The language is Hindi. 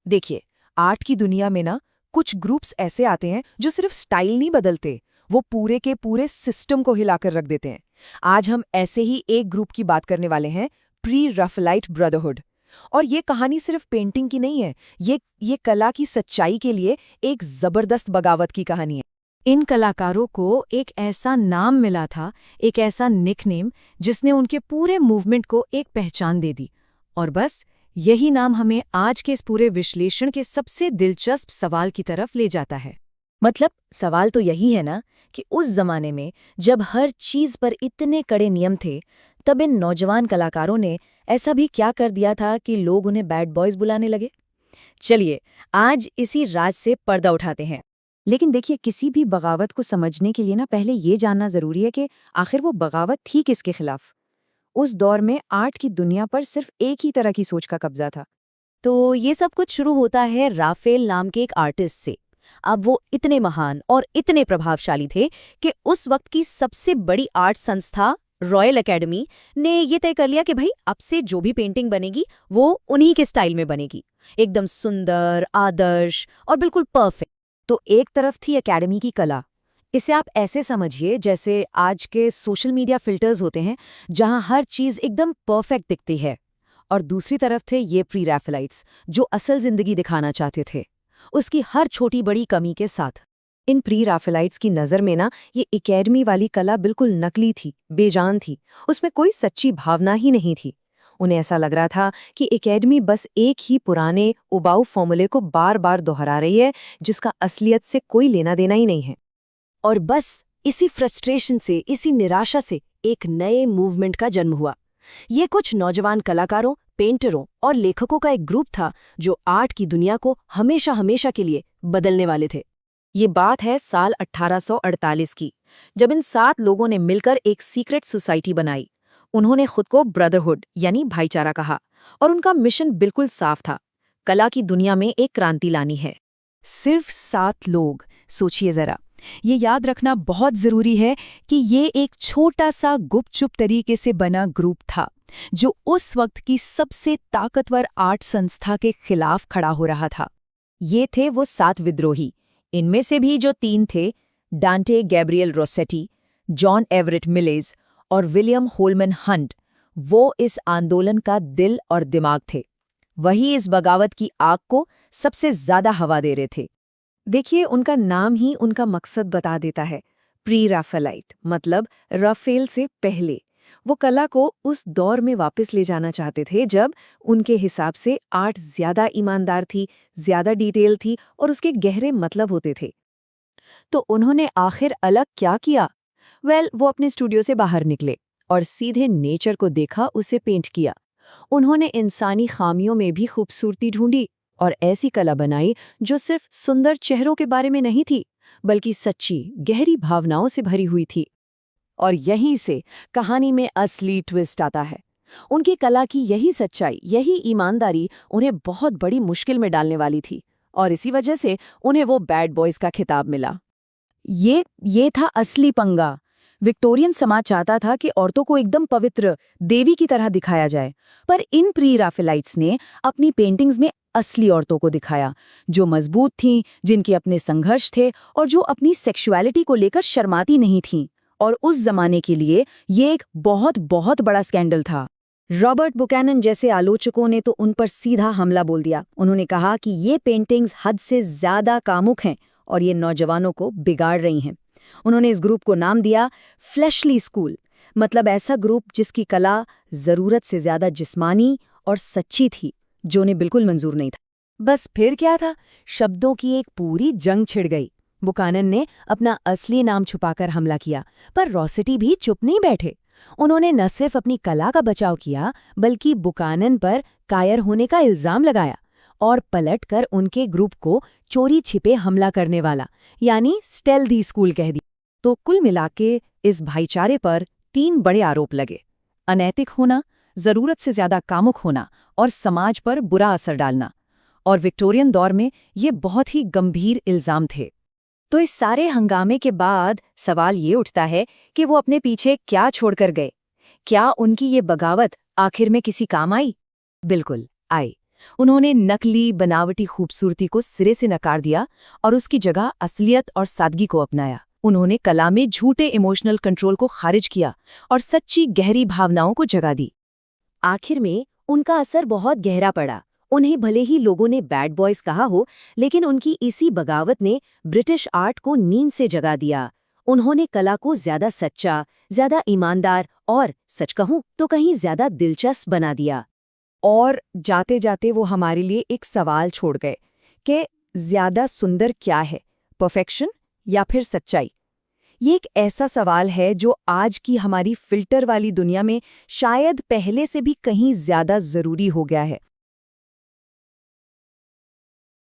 देखिए, आर्ट की दुनिया में ना कुछ ग्रुप्स ऐसे आते हैं जो सिर्फ स्टाइल नहीं बदलते, वो पूरे के पूरे सिस्टम को हिलाकर रख देते हैं। आज हम ऐसे ही एक ग्रुप की बात करने वाले हैं, प्री राफेलाइट ब्रदरहुड। और ये कहानी सिर्फ पेंटिंग की नहीं है, ये कला की सच्चाई के लिए एक जबरदस्त बगावत की कहानी है। इन कलाकारों को एक ऐसा नाम मिला था, एक ऐसा निकनेम जिसने उनके पूरे मूवमेंट को एक पहचान दे दी। और बस यही नाम हमें आज के इस पूरे विश्लेषण के सबसे दिलचस्प सवाल की तरफ ले जाता है। मतलब सवाल तो यही है ना कि उस जमाने में जब हर चीज पर इतने कड़े नियम थे, तब इन नौजवान कलाकारों ने ऐसा भी क्या कर दिया था कि लोग उन्हें बैड बॉयज बुलाने लगे। चलिए, आज इसी राज से पर्दा उठाते हैं। लेकिन देखिए, किसी भी बगावत को समझने के लिए ना पहले ये जानना जरूरी है कि आखिर वो बगावत थी किसके खिलाफ। उस दौर में आर्ट की दुनिया पर सिर्फ एक ही तरह की सोच का कब्जा था। तो ये सब कुछ शुरू होता है राफेल नाम के एक आर्टिस्ट से। अब वो इतने महान और इतने प्रभावशाली थे कि उस वक्त की सबसे बड़ी आर्ट संस्था रॉयल एकेडमी ने ये तय कर लिया कि भाई अब से जो भी पेंटिंग बनेगी वो उन्हीं के स्टाइल में बनेगी, एकदम सुंदर, आदर्श और बिल्कुल परफेक्ट। तो एक तरफ थी एकेडमी की कला। इसे आप ऐसे समझिए जैसे आज के सोशल मीडिया फिल्टर्स होते हैं, जहां हर चीज एकदम परफेक्ट दिखती है। और दूसरी तरफ थे ये प्री रैफेलाइट्स, जो असल जिंदगी दिखाना चाहते थे, उसकी हर छोटी बड़ी कमी के साथ। इन प्री रैफेलाइट्स की नज़र में ना ये एकेडमी वाली कला बिल्कुल नकली थी, बेजान थी, उसमें कोई सच्ची भावना ही नहीं थी। उन्हें ऐसा लग रहा था कि एकेडमी बस एक ही पुराने उबाऊ फॉर्मूले को बार बार दोहरा रही है, जिसका असलियत से कोई लेना देना ही नहीं है। और बस इसी फ्रस्ट्रेशन से, इसी निराशा से एक नए मूवमेंट का जन्म हुआ। ये कुछ नौजवान कलाकारों, पेंटरों और लेखकों का एक ग्रुप था जो आर्ट की दुनिया को हमेशा हमेशा के लिए बदलने वाले थे। ये बात है साल 1848 की, जब इन 7 लोगों ने मिलकर एक सीक्रेट सोसाइटी बनाई। उन्होंने खुद को ब्रदरहुड यानी भाईचारा कहा, और उनका मिशन बिल्कुल साफ था, कला की दुनिया में एक क्रांति लानी है। सिर्फ 7 लोग, सोचिए जरा। ये याद रखना बहुत जरूरी है कि ये एक छोटा सा गुपचुप तरीके से बना ग्रुप था, जो उस वक्त की सबसे ताकतवर आर्ट संस्था के खिलाफ खड़ा हो रहा था। ये थे वो 7 विद्रोही। इनमें से भी जो 3 थे, डांटे गैब्रियल रोसेटी, जॉन एवरेट मिलेज और विलियम होलमैन हंट, वो इस आंदोलन का दिल और दिमाग थे। वही इस बगावत की आग को सबसे ज्यादा हवा दे रहे थे। देखिए, उनका नाम ही उनका मकसद बता देता है। प्री राफेलाइट मतलब राफेल से पहले। वो कला को उस दौर में वापस ले जाना चाहते थे जब उनके हिसाब से आर्ट ज्यादा ईमानदार थी, ज्यादा डिटेल थी और उसके गहरे मतलब होते थे। तो उन्होंने आखिर अलग क्या किया? वो अपने स्टूडियो से बाहर निकले और सीधे नेचर को देखा, उसे पेंट किया। उन्होंने इंसानी खामियों में भी खूबसूरती ढूंढी और ऐसी कला बनाई जो सिर्फ सुंदर चेहरों के बारे में नहीं थी, बल्कि सच्ची, गहरी भावनाओं से भरी हुई थी। और यहीं से कहानी में असली ट्विस्ट आता है। उनकी कला की यही सच्चाई, यही ईमानदारी उन्हें बहुत बड़ी मुश्किल में डालने वाली थी, और इसी वजह से उन्हें वो बैड बॉयज का खिताब मिला। ये था असली पंगा। विक्टोरियन समाज चाहता था कि औरतों को एकदम पवित्र, देवी की तरह दिखाया जाए, पर इन प्री राफेलाइट्स ने अपनी पेंटिंग्स में असली औरतों को दिखाया, जो मजबूत थीं, जिनके अपने संघर्ष थे और जो अपनी सेक्सुअलिटी को लेकर शर्माती नहीं थीं। और उस जमाने के लिए ये एक बहुत बहुत बड़ा स्कैंडल था। रॉबर्ट बुकैनन जैसे आलोचकों ने तो उन पर सीधा हमला बोल दिया। उन्होंने कहा कि ये पेंटिंग्स हद से ज्यादा कामुक हैं और ये नौजवानों को बिगाड़ रही हैं। उन्होंने इस ग्रुप को नाम दिया फ्लैशली स्कूल, मतलब ऐसा ग्रुप जिसकी कला जरूरत से ज्यादा जिस्मानी और सच्ची थी, जो उन्हें बिल्कुल मंजूर नहीं था। बस फिर क्या था, शब्दों की एक पूरी जंग छिड़ गई। बुकानन ने अपना असली नाम छुपाकर हमला किया, पर रोसेटी भी चुप नहीं बैठे। उन्होंने न सिर्फ अपनी कला का बचाव किया, बल्कि बुकानन पर कायर होने का इल्जाम लगाया और पलटकर उनके ग्रुप को चोरी छिपे हमला करने वाला यानी स्टेल्दी स्कूल कह दी। तो कुल मिलाके इस भाईचारे पर 3 बड़े आरोप लगे: अनैतिक होना, जरूरत से ज्यादा कामुक होना और समाज पर बुरा असर डालना। और विक्टोरियन दौर में ये बहुत ही गंभीर इल्जाम थे। तो इस सारे हंगामे के बाद सवाल ये उठता है कि वो अपने पीछे क्या छोड़कर गए? क्या उनकी ये बगावत आखिर में किसी काम आई? बिल्कुल आई। उन्होंने नकली बनावटी खूबसूरती को सिरे से नकार दिया और उसकी जगह असलियत और सादगी को अपनाया। उन्होंने कला में झूठे इमोशनल कंट्रोल को खारिज किया और सच्ची गहरी भावनाओं को जगा दी। आखिर में उनका असर बहुत गहरा पड़ा। उन्हें भले ही लोगों ने बैड बॉयज कहा हो, लेकिन उनकी इसी बगावत ने ब्रिटिश आर्ट को नींद से जगा दिया। उन्होंने कला को ज्यादा सच्चा, ज्यादा ईमानदार और सच कहूं तो कहीं ज्यादा दिलचस्प बना दिया। और जाते जाते वो हमारे लिए एक सवाल छोड़ गए कि ज्यादा सुंदर क्या है, परफेक्शन या फिर सच्चाई? ये एक ऐसा सवाल है जो आज की हमारी फिल्टर वाली दुनिया में शायद पहले से भी कहीं ज्यादा जरूरी हो गया है।